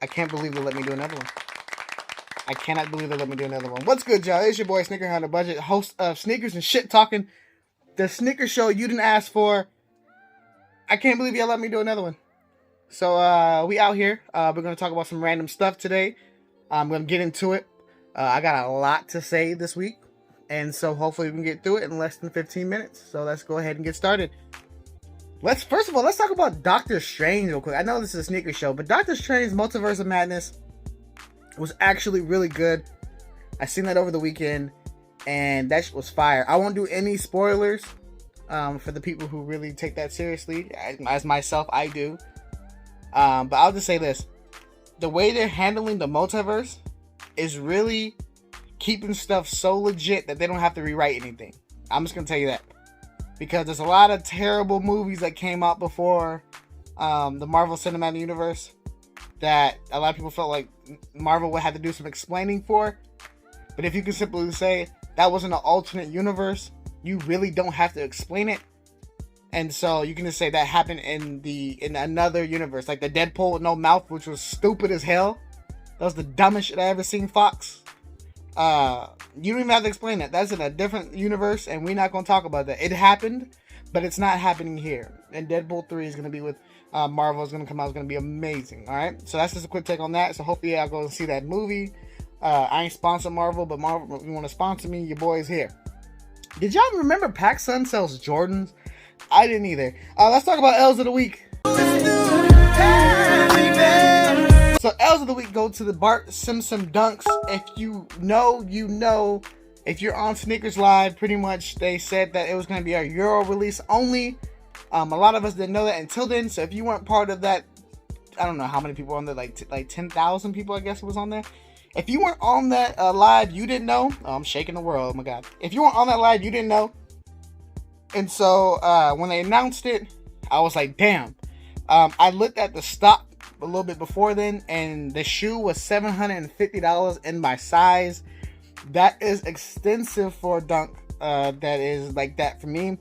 I can't believe they let me do another one. I cannot believe they let me do another one. What's good, y'all? It's your boy Sneaker on the Budget, host of Sneakers and Shit Talking, the sneaker show you didn't ask for. I can't believe y'all let me do another one. So we out here. We're gonna talk about some random stuff today. I'm gonna get into it. I got a lot to say this week, and so hopefully we can get through it in less than 15 minutes. So let's go ahead and get started. First of all, let's talk about Doctor Strange real quick. I know this is a sneaker show, but Doctor Strange Multiverse of Madness was actually really good. I seen that over the weekend, and that was fire. I won't do any spoilers for the people who really take that seriously. As myself, I do. But I'll just say this. The way they're handling the multiverse is really keeping stuff so legit that they don't have to rewrite anything. I'm just going to tell you that. Because there's a lot of terrible movies that came out before the Marvel Cinematic Universe that a lot of people felt like Marvel would have to do some explaining for. But if you can simply say that wasn't an alternate universe, you really don't have to explain it. And so you can just say that happened in another universe, like the Deadpool with no mouth, which was stupid as hell. That was the dumbest shit I ever seen, Fox. You don't even have to explain that. That's in a different universe, and we're not going to talk about that. It happened, but it's not happening here. And Deadpool 3 is going to be with Marvel. Is going to come out. It's going to be amazing. All right. So that's just a quick take on that. So hopefully I'll go and see that movie. I ain't sponsored Marvel, but Marvel, if you want to sponsor me, your boy's here. Did y'all remember PacSun sells Jordans? I didn't either. Let's talk about L's of the week. So L's of the week go to the Bart Simpson dunks. If you know, you know. If you're on Sneakers Live, pretty much they said that it was going to be a Euro release only. A lot of us didn't know that until then. So if you weren't part of that, I don't know how many people were on there, like 10,000 people I guess was on there. If you weren't on that live, you didn't know. Oh, I'm shaking the world. Oh my God. If you weren't on that live, you didn't know. And so when they announced it, I was like, damn. I looked at the stock a little bit before then, and the shoe was $750 in my size. That is extensive for a dunk that is like that for me.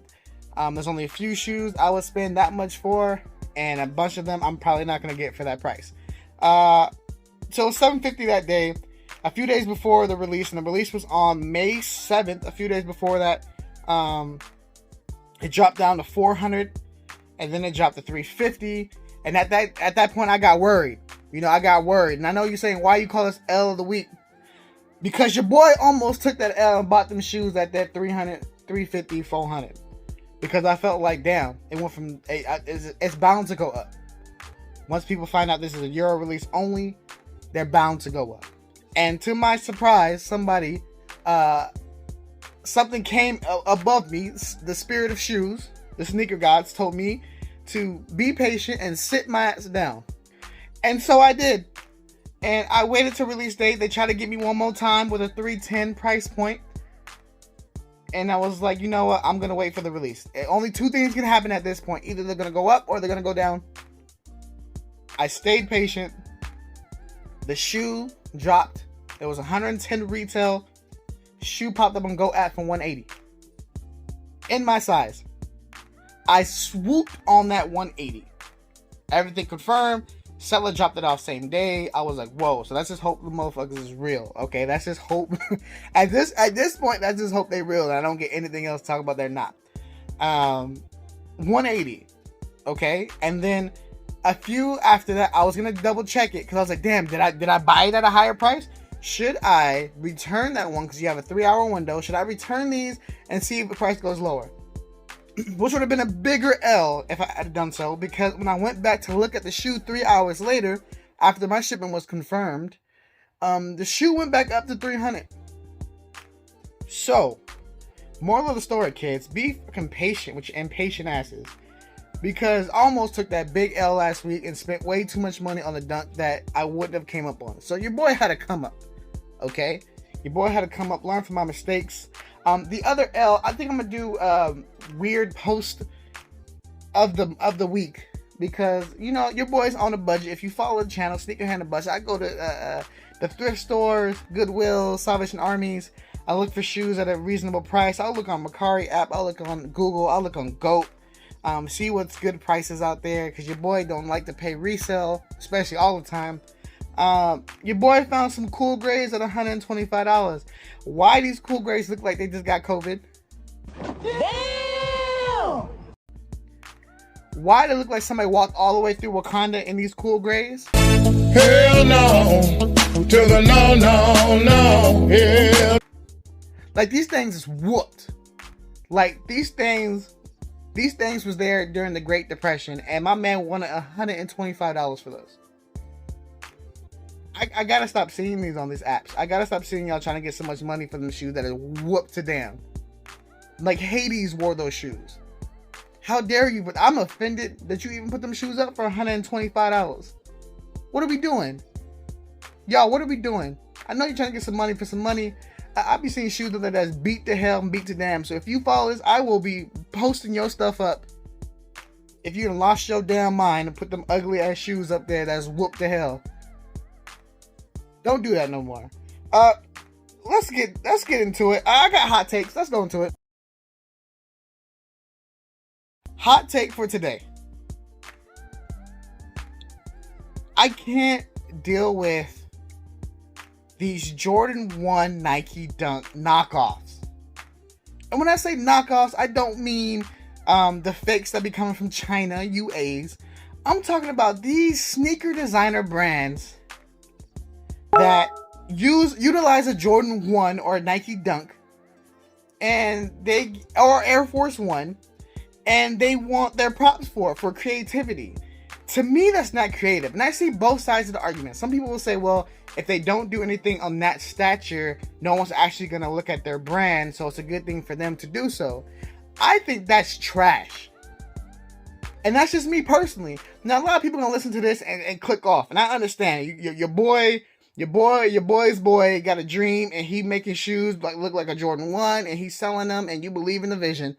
There's only a few shoes I would spend that much for, and a bunch of them I'm probably not going to get for that price. So $750 that day, a few days before the release, and the release was on May 7th. A few days before that, it dropped down to $400, and then it dropped to $350. And at that point, I got worried. I got worried. And I know you're saying, why you call this L of the week? Because your boy almost took that L and bought them shoes at that $300, $350, $400. Because I felt like, damn, it went from, it's bound to go up. Once people find out this is a Euro release only, they're bound to go up. And to my surprise, something came above me. The spirit of shoes, the sneaker gods, told me to be patient and sit my ass down. And so I did. And I waited till release date. They tried to get me one more time with a $310 price point. And I was like, you know what? I'm going to wait for the release. Only two things can happen at this point. Either they're going to go up or they're going to go down. I stayed patient. The shoe dropped. It was $110 retail. Shoe popped up on GoApp for $180. In my size. I swooped on that $180. Everything confirmed. Seller dropped it off same day. I was like, whoa. So let's just hope the motherfuckers is real. Okay, that's just hope. at this point, that's just hope they real. And I don't get anything else to talk about. They're not. 180. Okay, and then a few after that, I was gonna double check it because I was like, damn, did I buy it at a higher price? Should I return that one? Because you have a 3-hour window. Should I return these and see if the price goes lower? Which would have been a bigger L if I had done so, because when I went back to look at the shoe 3 hours later, after my shipment was confirmed, the shoe went back up to $300. So, moral of the story, kids, be fucking patient with your impatient asses, because I almost took that big L last week and spent way too much money on the dunk that I wouldn't have came up on. So your boy had to come up, okay? Your boy had to come up, learn from my mistakes. The other L, I think I'm gonna do weird post of the week, because your boy's on a budget. If you follow the channel, Sneakerhead and Budget, I go to the thrift stores, Goodwill, Salvation Armies. I look for shoes at a reasonable price. I'll look on Mercari app. I'll look on Google. I'll look on GOAT. See what's good prices out there, because your boy don't like to pay resale, especially all the time. Your boy found some cool grays at $125. Why these cool grays look like they just got COVID? Damn! Why they look like somebody walked all the way through Wakanda in these cool grays? Hell no, to the no, no, no, hell. Like, these things is whooped. Like, these things was there during the Great Depression, and my man wanted $125 for those. I gotta stop seeing these on these apps. I gotta stop seeing y'all trying to get so much money for them shoes that are whooped to damn. Like, Hades wore those shoes. How dare you? But I'm offended that you even put them shoes up for $125. What are we doing? Y'all, what are we doing? I know you're trying to get some money for some money. I be seeing shoes that's beat to hell and beat to damn. So if you follow this, I will be posting your stuff up. If you done lost your damn mind and put them ugly ass shoes up there that's whooped to hell. Don't do that no more. Let's get into it. I got hot takes. Let's go into it. Hot take for today. I can't deal with these Jordan 1 Nike Dunk knockoffs. And when I say knockoffs, I don't mean the fakes that be coming from China, UAs. I'm talking about these sneaker designer brands that utilize a Jordan 1 or a Nike Dunk or Air Force 1, and they want their props for creativity. To me, that's not creative. And I see both sides of the argument. Some people will say, well, if they don't do anything on that stature, no one's actually going to look at their brand, so it's a good thing for them to do so. I think that's trash. And that's just me personally. Now, a lot of people are going to listen to this and click off. And I understand. Your boy's boy got a dream, and he making shoes look like a Jordan 1, and he's selling them, and you believe in the vision.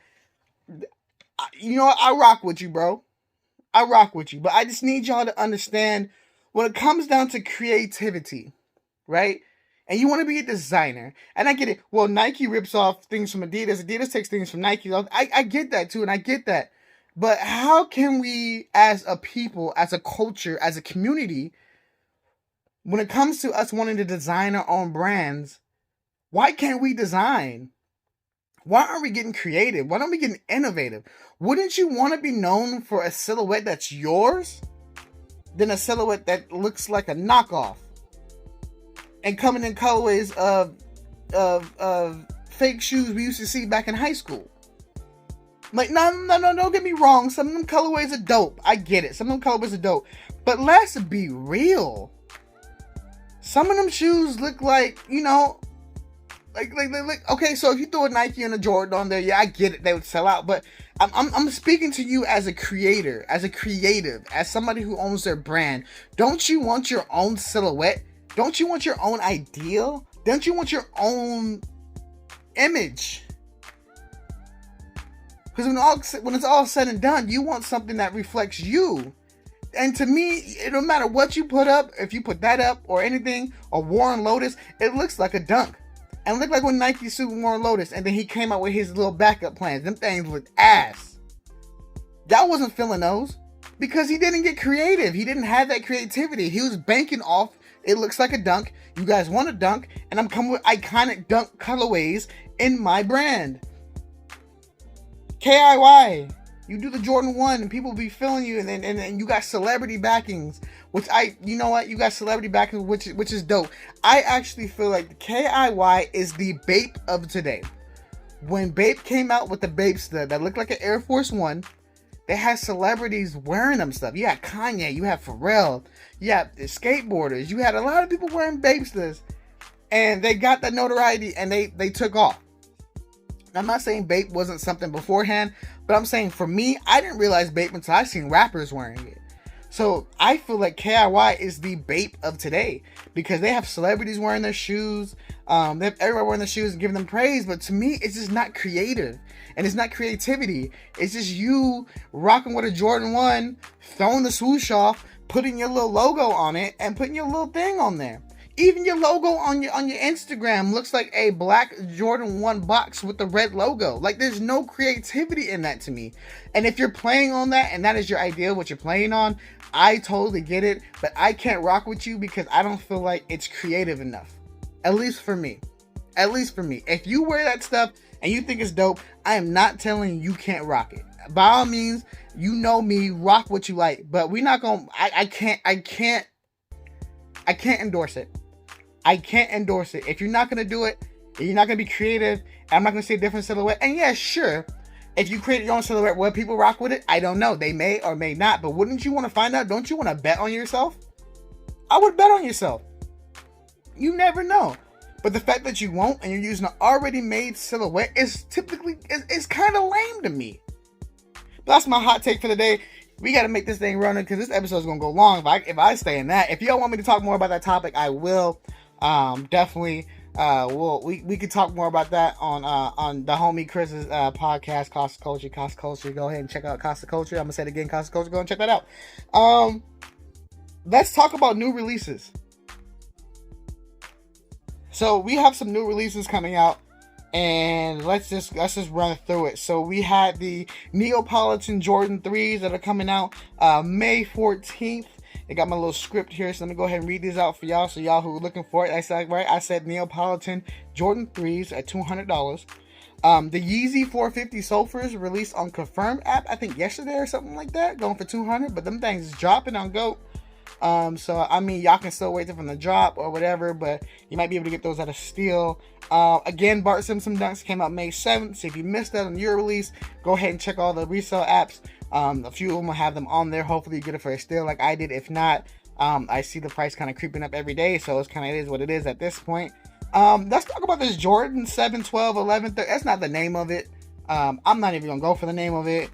You know what? I rock with you, bro. I rock with you. But I just need y'all to understand, when it comes down to creativity, right? And you want to be a designer. And I get it. Well, Nike rips off things from Adidas. Adidas takes things from Nike. I get that too, and I get that. But how can we, as a people, as a culture, as a community, when it comes to us wanting to design our own brands, why can't we design? Why aren't we getting creative? Why aren't we getting innovative? Wouldn't you want to be known for a silhouette that's yours than a silhouette that looks like a knockoff and coming in colorways of fake shoes we used to see back in high school? Like, no, don't get me wrong. Some of them colorways are dope. I get it. Some of them colorways are dope. But let's be real. Some of them shoes look like, like, okay, so if you throw a Nike and a Jordan on there, yeah, I get it, they would sell out. But I'm speaking to you as a creator, as a creative, as somebody who owns their brand. Don't you want your own silhouette? Don't you want your own ideal? Don't you want your own image? Because when it's all said and done, you want something that reflects you. And to me, it don't matter what you put up, if you put that up or anything, or Warren Lotus, it looks like a dunk. And look like when Nike sued Warren Lotus, and then he came out with his little backup plans. Them things looked ass. Y'all wasn't feeling those because he didn't get creative. He didn't have that creativity. He was banking off, it looks like a dunk. You guys want a dunk, and I'm coming with iconic dunk colorways in my brand. KIY. You do the Jordan 1 and people be feeling you, and you got celebrity backings, which you know what? You got celebrity backings, which is dope. I actually feel like the KIY is the Bape of today. When Bape came out with the Bape stud that looked like an Air Force 1, they had celebrities wearing them stuff. You had Kanye, you had Pharrell, you had the skateboarders, you had a lot of people wearing Bape studs, and they got that notoriety and they took off. I'm not saying Bape wasn't something beforehand, but I'm saying for me, I didn't realize Bape until I seen rappers wearing it. So I feel like KIY is the Bape of today because they have celebrities wearing their shoes. They have everybody wearing their shoes and giving them praise. But to me, it's just not creative. And it's not creativity. It's just you rocking with a Jordan 1, throwing the swoosh off, putting your little logo on it, and putting your little thing on there. Even your logo on your Instagram looks like a black Jordan 1 box with the red logo. Like, there's no creativity in that to me. And if you're playing on that and that is your idea of what you're playing on, I totally get it. But I can't rock with you because I don't feel like it's creative enough. At least for me. At least for me. If you wear that stuff and you think it's dope, I am not telling you can't rock it. By all means, you know me, rock what you like. But we're not gonna. I can't endorse it. I can't endorse it. If you're not going to do it, you're not going to be creative, and I'm not going to see a different silhouette. And yeah, sure, if you create your own silhouette, will people rock with it? I don't know. They may or may not, but wouldn't you want to find out? Don't you want to bet on yourself? I would bet on yourself. You never know. But the fact that you won't and you're using an already made silhouette is typically, is kind of lame to me. But that's my hot take for the day. We got to make this thing running because this episode is going to go long if I stay in that. If y'all want me to talk more about that topic, I will. Definitely. We could talk more about that on the homie Chris's podcast, Costa Culture. Go ahead and check out Costa Culture. I'm gonna say it again, Costa Culture. Go and check that out. Let's talk about new releases. So we have some new releases coming out, and let's just run through it. So we had the Neapolitan Jordan 3s that are coming out May 14th. I got my little script here, so let me go ahead and read these out for y'all. So y'all who are looking for it, I said Neapolitan Jordan 3s at $200. The Yeezy 450 Sulfurs released on Confirm app, I think yesterday or something like that, going for $200. But them things is dropping on GOAT. So I mean, y'all can still wait for them to drop or whatever, but you might be able to get those at a steal. Again, Bart Simpson Dunks came out May 7th. So if you missed that on your release, go ahead and check all the resale apps. A few of them will have them on there. Hopefully you get it for a steal like I did. If not, I see the price kind of creeping up every day, so it's kind of is what it is at this point. Let's talk about this Jordan 7, 12, 11. That's not the name of it. I'm not even gonna go for the name of it.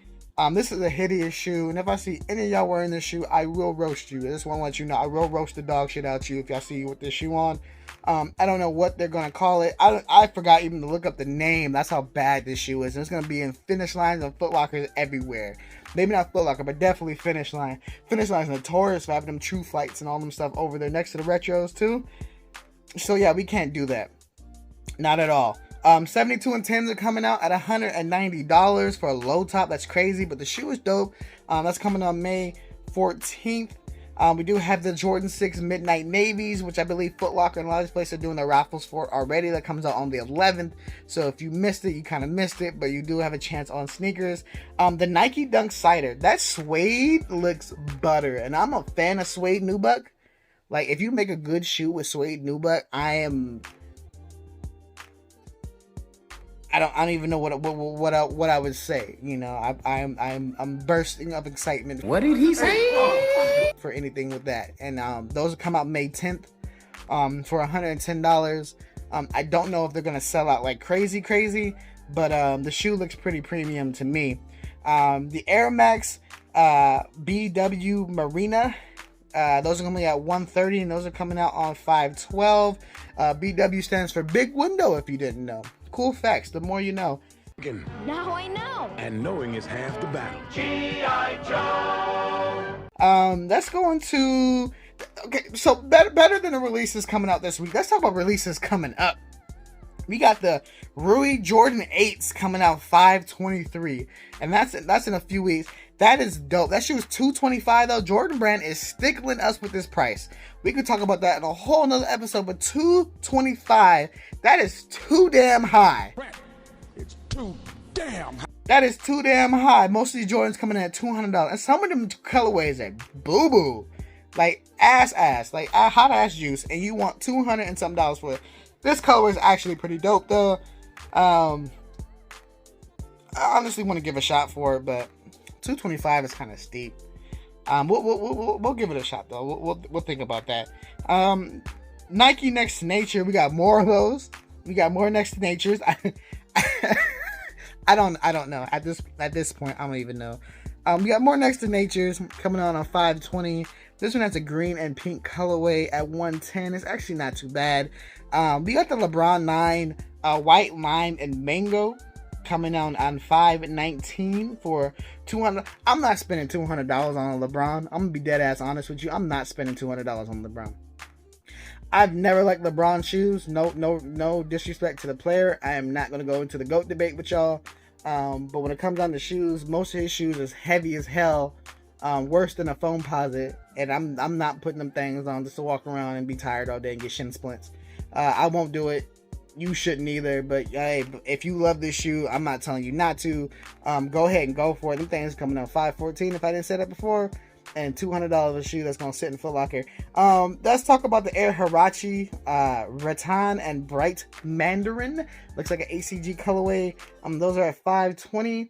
This is a hideous shoe, and if I see any of y'all wearing this shoe, I will roast you. I just want to let you know, I will roast the dog shit out you if y'all see you with this shoe on. I don't know what they're gonna call it. I forgot even to look up the name. That's how bad this shoe is. And it's gonna be in Finish Lines and Foot Lockers everywhere. Maybe not Foot Locker, but definitely Finish Line. Finish Line's notorious for having them True Flights and all them stuff over there next to the retros too. So yeah, we can't do that. Not at all. 72 and 10s are coming out at $190 for a low top. That's crazy, but the shoe is dope. That's coming on May 14th. We do have the Jordan 6 Midnight Navies, which I believe Foot Locker and a lot of these places are doing the raffles for already. That comes out on the 11th. So if you missed it, you kind of missed it, but you do have a chance on sneakers. The Nike Dunk Cider. That suede looks butter, and I'm a fan of suede nubuck. Like, if you make a good shoe with suede nubuck, I don't even know what I would say. You know, I'm bursting of excitement. What did he say? For anything with that, and those will come out May 10th, for $110. I don't know if they're gonna sell out like crazy, but the shoe looks pretty premium to me. The Air Max BW Marina. Those are going to be at $130, and those are coming out on 5/12. BW stands for Big Window, if you didn't know. Cool facts, the more you know. Now I know. And knowing is half the battle. G.I. Joe. Let's go into... Okay, so better than the releases coming out this week. Let's talk about releases coming up. We got the Rui Jordan 8s coming out 5/23, and that's in a few weeks. That is dope. That shoe is $225 though. Jordan Brand is stickling us with this price. We could talk about that in a whole nother episode, but $225, that is too damn high. It's too damn high. That is too damn high. Most of these Jordans coming in at $200, and some of them colorways are boo boo, like ass, like hot ass juice, and you want $200 and something for it. This color is actually pretty dope though. I honestly want to give a shot for it, but $225 is kind of steep. We'll give it a shot though. We'll think about that. Nike Next to Nature. We got more of those. We got more Next to Natures. I don't know. At this point, I don't even know. We got more Next to Natures coming on 5/20. This one has a green and pink colorway at $110. It's actually not too bad. We got the LeBron 9 white lime and mango coming out on 5/19 for $200. I'm not spending $200 on a LeBron. I'm gonna be dead ass honest with you. I'm not spending $200 on LeBron. I've never liked LeBron shoes. No disrespect to the player. I am not gonna go into the GOAT debate with y'all. But when it comes down to shoes, most of his shoes is heavy as hell, worse than a foam posit. And I'm not putting them things on just to walk around and be tired all day and get shin splints. I won't do it. You shouldn't either. But hey, if you love this shoe, I'm not telling you not to. Go ahead and go for it. Them things coming out $514 if I didn't say that before. And $200 a shoe that's gonna sit in Foot Locker. Let's talk about the Air Hirachi Rattan and Bright Mandarin. Looks like an ACG colorway. Those are at $520.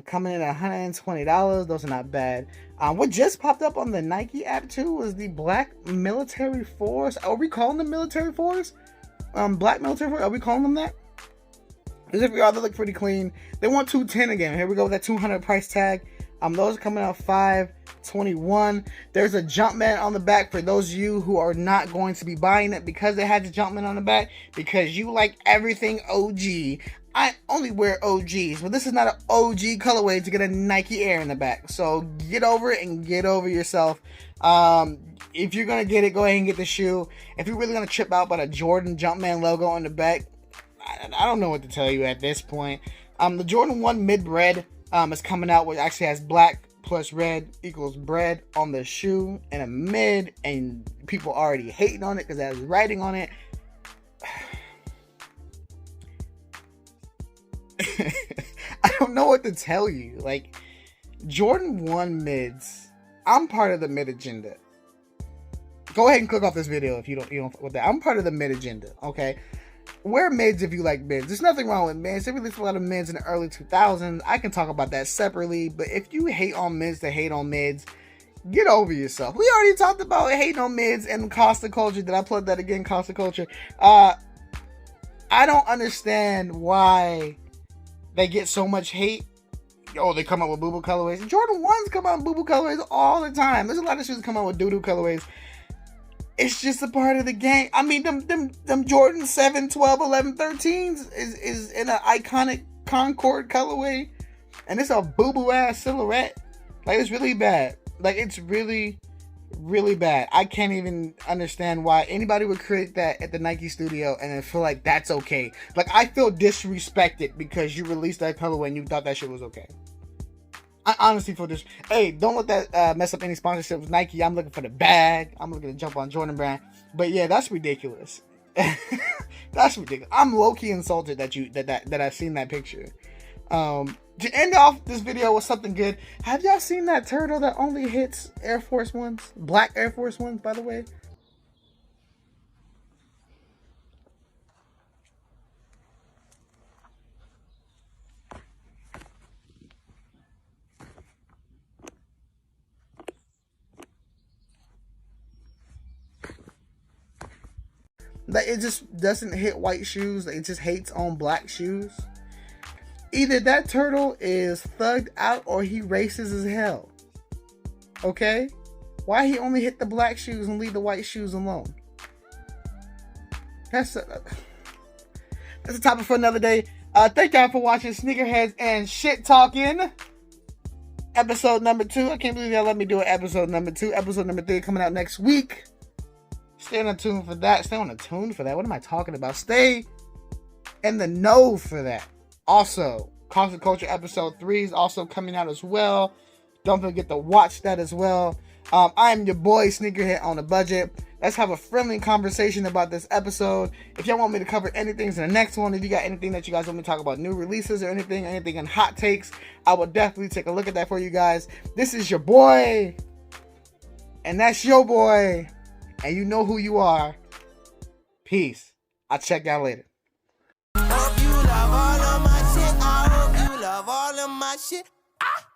Coming in at $120. Those are not bad. What just popped up on the Nike app too was the Black Military Force. Are we calling them Military Force? Black Military Force. Are we calling them that? Because if we are, they look pretty clean. They want $210 again. Here we go with that $200 price tag. Those are coming out $521. There's a Jumpman on the back for those of you who are not going to be buying it because they had the Jumpman on the back, because you like everything OG. I only wear OGs, but this is not an OG colorway to get a Nike Air in the back. So get over it and get over yourself. If you're gonna get it, go ahead and get the shoe. If you're really gonna trip out by the Jordan Jumpman logo on the back, I don't know what to tell you at this point. The Jordan 1 mid red is coming out, which actually has black plus red equals bread on the shoe and a mid, and people already hating on it because it has writing on it. I don't know what to tell you. Like, Jordan 1 mids, I'm part of the mid agenda. Go ahead and click off this video if you don't with that. I'm part of the mid agenda, okay? Wear mids if you like mids. There's nothing wrong with mids. They released a lot of mids in the early 2000s. I can talk about that separately, but if you hate on mids to hate on mids, get over yourself. We already talked about hating on mids and Costa Culture. Did I plug that again? Costa Culture. I don't understand why they get so much hate. Oh, they come out with boo-boo colorways. Jordan 1s come out with boo-boo colorways all the time. There's a lot of shoes that come out with doo-doo colorways. It's just a part of the game. I mean, them Jordan 7, 12, 11, 13s is in an iconic Concord colorway. And it's a boo-boo ass silhouette. Like, it's really bad. Like, it's really, really bad. I can't even understand why anybody would create that at the Nike studio and then feel like that's okay. Like, I feel disrespected because you released that colorway and you thought that shit was okay. I honestly feel this. Hey, don't let that mess up any sponsorship with Nike. I'm looking for the bag. I'm looking to jump on Jordan Brand. But yeah, that's ridiculous. That's ridiculous. I'm low-key insulted that I've seen that picture. To end off this video with something good, have y'all seen that turtle that only hits Air Force Ones? Black Air Force Ones, by the way. Like, it just doesn't hit white shoes. It just hates on black shoes. Either that turtle is thugged out or he racist as hell. Okay? Why he only hit the black shoes and leave the white shoes alone? That's a topic for another day. Thank y'all for watching Sneakerheads and Shit Talking. Episode number 2. I can't believe y'all let me do an episode number 2. Episode number 3 coming out next week. Stay on the tune for that. Stay on the tune for that. What am I talking about? Stay in the know for that. Also, Constant Culture episode 3 is also coming out as well. Don't forget to watch that as well. I am your boy, Sneakerhead on a Budget. Let's have a friendly conversation about this episode. If y'all want me to cover anything in the next one, if you got anything that you guys want me to talk about, new releases or anything in hot takes, I will definitely take a look at that for you guys. This is your boy. And that's your boy. And you know who you are. Peace. I'll check y'all later. Hope you love all of my shit. I hope you love all of my shit.